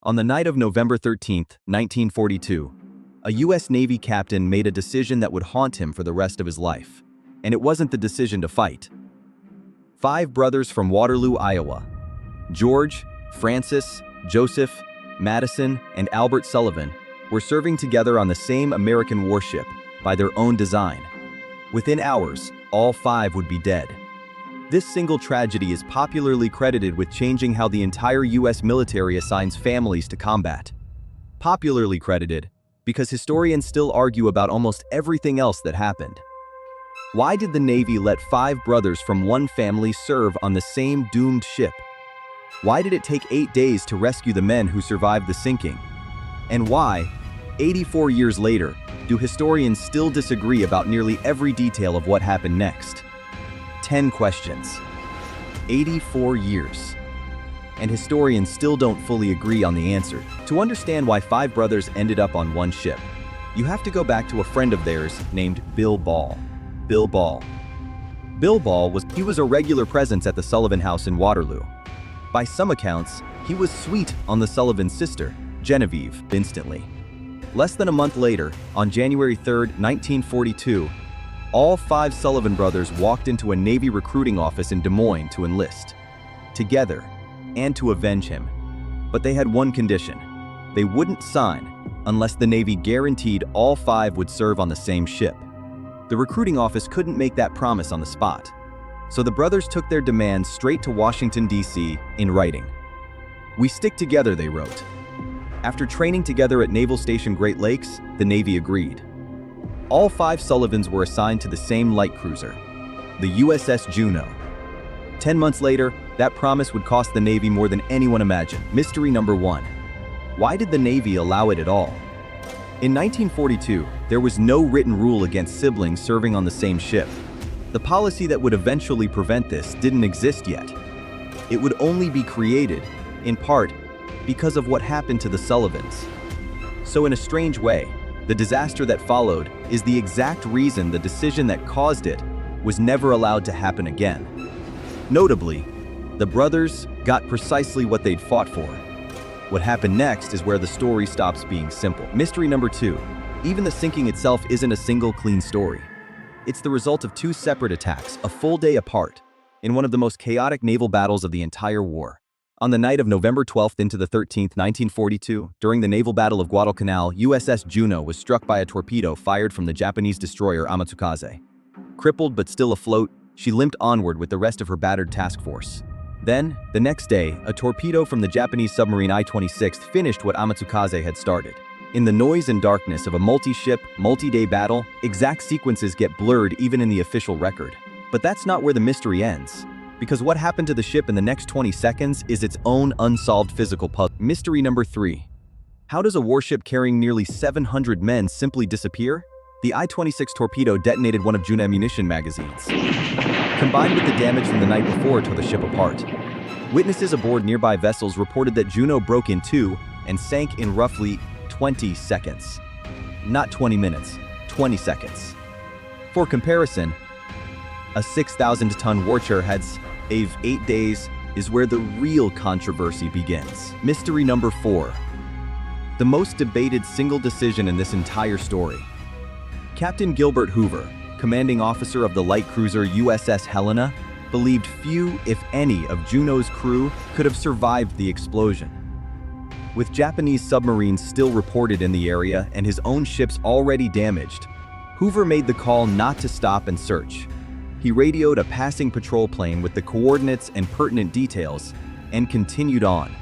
On the night of November 13, 1942, a U.S. Navy captain made a decision that would haunt him for the rest of his life. And it wasn't the decision to fight. 5 brothers from Waterloo, Iowa, George, Francis, Joseph, Madison, and Albert Sullivan, were serving together on the same American warship by their own design. Within hours, all 5 would be dead. This single tragedy is popularly credited with changing how the entire U.S. military assigns families to combat. Popularly credited because historians still argue about almost everything else that happened. Why did the Navy let 5 brothers from one family serve on the same doomed ship? Why did it take 8 days to rescue the men who survived the sinking? And why, 84 years later, do historians still disagree about nearly every detail of what happened next? 10 questions. 84 years. And historians still don't fully agree on the answer. To understand why 5 brothers ended up on one ship, you have to go back to a friend of theirs named Bill Ball. Bill Ball was a regular presence at the Sullivan house in Waterloo. By some accounts, he was sweet on the Sullivan sister, Genevieve, instantly. Less than a month later, on January 3, 1942, all 5 Sullivan brothers walked into a Navy recruiting office in Des Moines to enlist, together, and to avenge him. But they had one condition. They wouldn't sign unless the Navy guaranteed all 5 would serve on the same ship. The recruiting office couldn't make that promise on the spot, so the brothers took their demands straight to Washington, D.C. in writing. "We stick together," they wrote. After training together at Naval Station Great Lakes, the Navy agreed. All 5 Sullivans were assigned to the same light cruiser, the USS Juneau. 10 months later, that promise would cost the Navy more than anyone imagined. Mystery number 1. Why did the Navy allow it at all? In 1942, there was no written rule against siblings serving on the same ship. The policy that would eventually prevent this didn't exist yet. It would only be created, in part, because of what happened to the Sullivans. So in a strange way, the disaster that followed is the exact reason the decision that caused it was never allowed to happen again. Notably, the brothers got precisely what they'd fought for. What happened next is where the story stops being simple. Mystery number 2. Even the sinking itself isn't a single clean story. It's the result of 2 separate attacks, a full day apart, in one of the most chaotic naval battles of the entire war. On the night of November 12th into the 13th, 1942, during the naval battle of Guadalcanal, USS Juneau was struck by a torpedo fired from the Japanese destroyer Amatsukaze. Crippled but still afloat, she limped onward with the rest of her battered task force. Then, the next day, a torpedo from the Japanese submarine I-26 finished what Amatsukaze had started. In the noise and darkness of a multi-ship, multi-day battle, exact sequences get blurred even in the official record. But that's not where the mystery ends, because what happened to the ship in the next 20 seconds is its own unsolved physical puzzle. Mystery number 3. How does a warship carrying nearly 700 men simply disappear? The I-26 torpedo detonated one of Juneau's ammunition magazines, combined with the damage from the night before, tore the ship apart. Witnesses aboard nearby vessels reported that Juneau broke in 2 and sank in roughly 20 seconds. Not 20 minutes, 20 seconds. For comparison, a 6,000-ton warship's 8 days is where the real controversy begins. Mystery number 4. The most debated single decision in this entire story. Captain Gilbert Hoover, commanding officer of the light cruiser USS Helena, believed few, if any, of Juneau's crew could have survived the explosion. With Japanese submarines still reported in the area and his own ships already damaged, Hoover made the call not to stop and search. He radioed a passing patrol plane with the coordinates and pertinent details and continued on.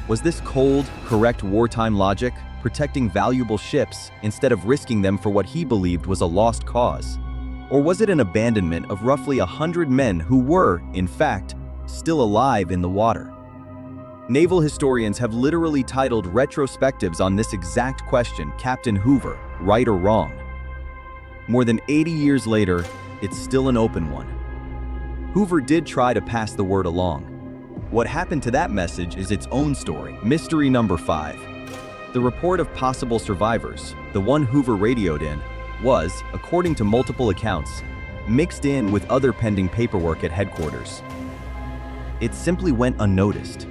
Was this cold, correct wartime logic, protecting valuable ships instead of risking them for what he believed was a lost cause? Or was it an abandonment of roughly 100 men who were, in fact, still alive in the water? Naval historians have literally titled retrospectives on this exact question, Captain Hoover, right or wrong? More than 80 years later, it's still an open one. Hoover did try to pass the word along. What happened to that message is its own story. Mystery number 5. The report of possible survivors, the one Hoover radioed in, was, according to multiple accounts, mixed in with other pending paperwork at headquarters. It simply went unnoticed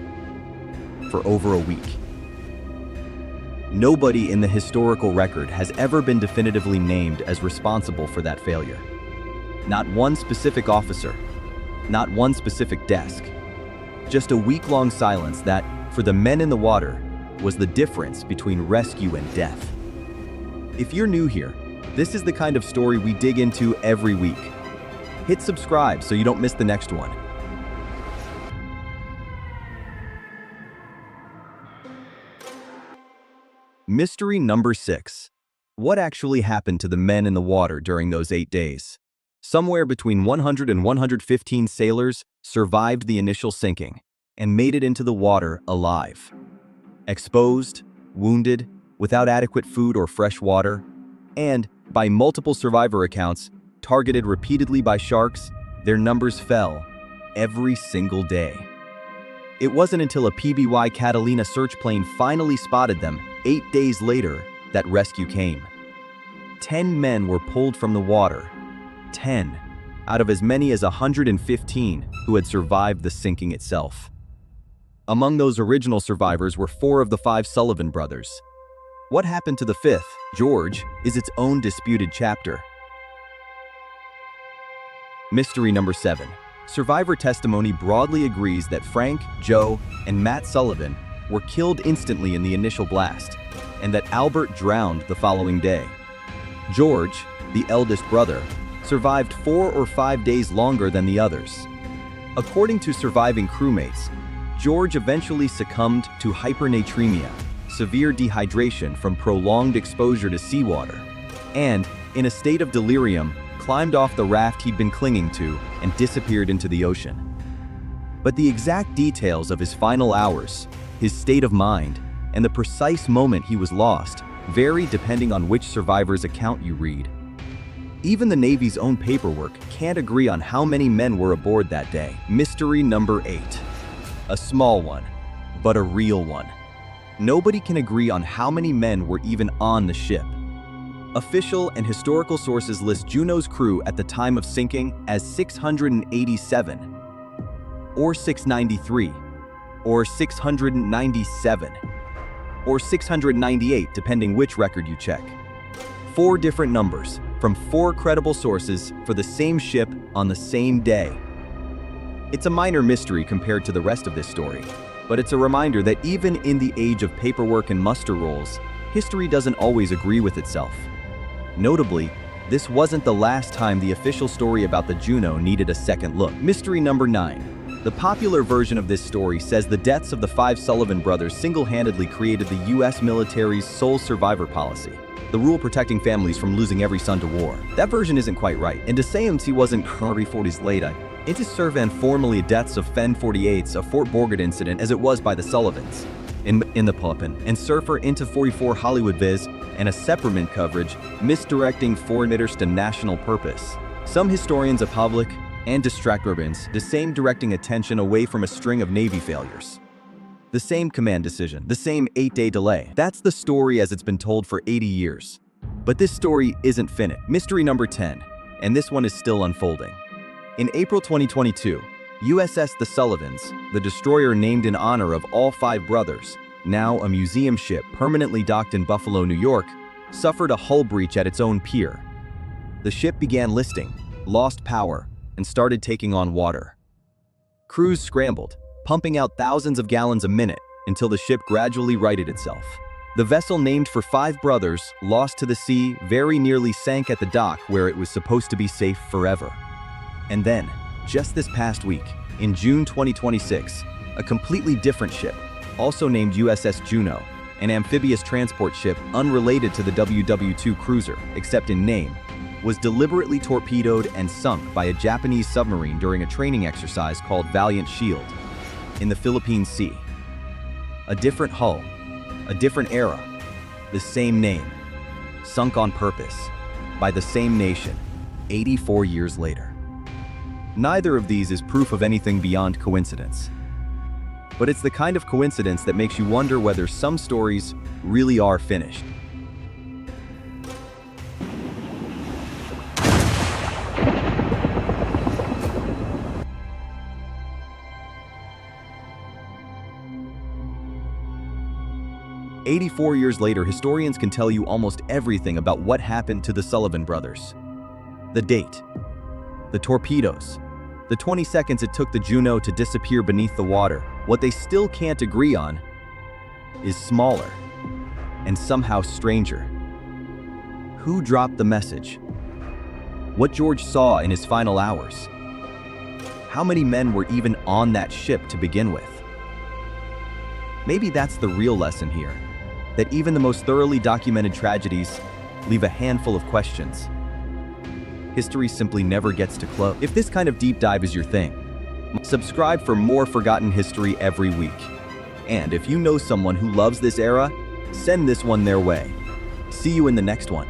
for over a week. Nobody in the historical record has ever been definitively named as responsible for that failure. Not one specific officer, not one specific desk. Just a week-long silence that, for the men in the water, was the difference between rescue and death. If you're new here, this is the kind of story we dig into every week. Hit subscribe so you don't miss the next one. Mystery number 6. What actually happened to the men in the water during those 8 days? Somewhere between 100 and 115 sailors survived the initial sinking and made it into the water alive. Exposed, wounded, without adequate food or fresh water, and, by multiple survivor accounts, targeted repeatedly by sharks, their numbers fell every single day. It wasn't until a PBY Catalina search plane finally spotted them 8 days later that rescue came. 10 men were pulled from the water, 10 out of as many as 115 who had survived the sinking itself. Among those original survivors were 4 of the 5 Sullivan brothers. What happened to the 5th, George, is its own disputed chapter. Mystery number 7. Survivor testimony broadly agrees that Frank, Joe, and Matt Sullivan were killed instantly in the initial blast, and that Albert drowned the following day. George, the eldest brother, survived 4 or 5 days longer than the others. According to surviving crewmates, George eventually succumbed to hypernatremia, severe dehydration from prolonged exposure to seawater, and, in a state of delirium, climbed off the raft he'd been clinging to and disappeared into the ocean. But the exact details of his final hours, his state of mind, and the precise moment he was lost vary depending on which survivor's account you read. Even the Navy's own paperwork can't agree on how many men were aboard that day. Mystery number 8. A small one, but a real one. Nobody can agree on how many men were even on the ship. Official and historical sources list Juneau's crew at the time of sinking as 687, or 693, or 697, or 698, depending which record you check. 4 different numbers from 4 credible sources for the same ship on the same day. It's a minor mystery compared to the rest of this story, but it's a reminder that even in the age of paperwork and muster rolls, history doesn't always agree with itself. Notably, this wasn't the last time the official story about the Juneau needed a second look. Mystery number 9. The popular version of this story says the deaths of the 5 Sullivan brothers single-handedly created the U.S. military's sole survivor policy, the rule protecting families from losing every son to war. That version isn't quite right, and to say MC wasn't 40s later, it is serve formally deaths of Fen 48's of Fort Borgard incident as it was by the Sullivans. In the Pullman and Surfer into 44 Hollywood Viz and a separate coverage misdirecting foreigners to national purpose. Some historians of public and distract urbans, the same directing attention away from a string of Navy failures. The same command decision, the same 8-day delay. That's the story as it's been told for 80 years. But this story isn't finished. Mystery number 10, and this one is still unfolding. In April 2022, USS the Sullivans, the destroyer named in honor of all 5 brothers, now a museum ship permanently docked in Buffalo, New York, suffered a hull breach at its own pier. The ship began listing, lost power, and started taking on water. Crews scrambled, pumping out thousands of gallons a minute until the ship gradually righted itself. The vessel named for 5 brothers, lost to the sea, very nearly sank at the dock where it was supposed to be safe forever. And then, just this past week, in June 2026, a completely different ship, also named USS Juneau, an amphibious transport ship unrelated to the WW2 cruiser, except in name, was deliberately torpedoed and sunk by a Japanese submarine during a training exercise called Valiant Shield in the Philippine Sea. A different hull, a different era, the same name, sunk on purpose, by the same nation, 84 years later. Neither of these is proof of anything beyond coincidence. But it's the kind of coincidence that makes you wonder whether some stories really are finished. 84 years later, historians can tell you almost everything about what happened to the Sullivan brothers. The date, the torpedoes, the 20 seconds it took the Juneau to disappear beneath the water. What they still can't agree on is smaller and somehow stranger. Who dropped the message? What George saw in his final hours? How many men were even on that ship to begin with? Maybe that's the real lesson here, that even the most thoroughly documented tragedies leave a handful of questions. History simply never gets to close. If this kind of deep dive is your thing, subscribe for more forgotten history every week. And if you know someone who loves this era, send this one their way. See you in the next one.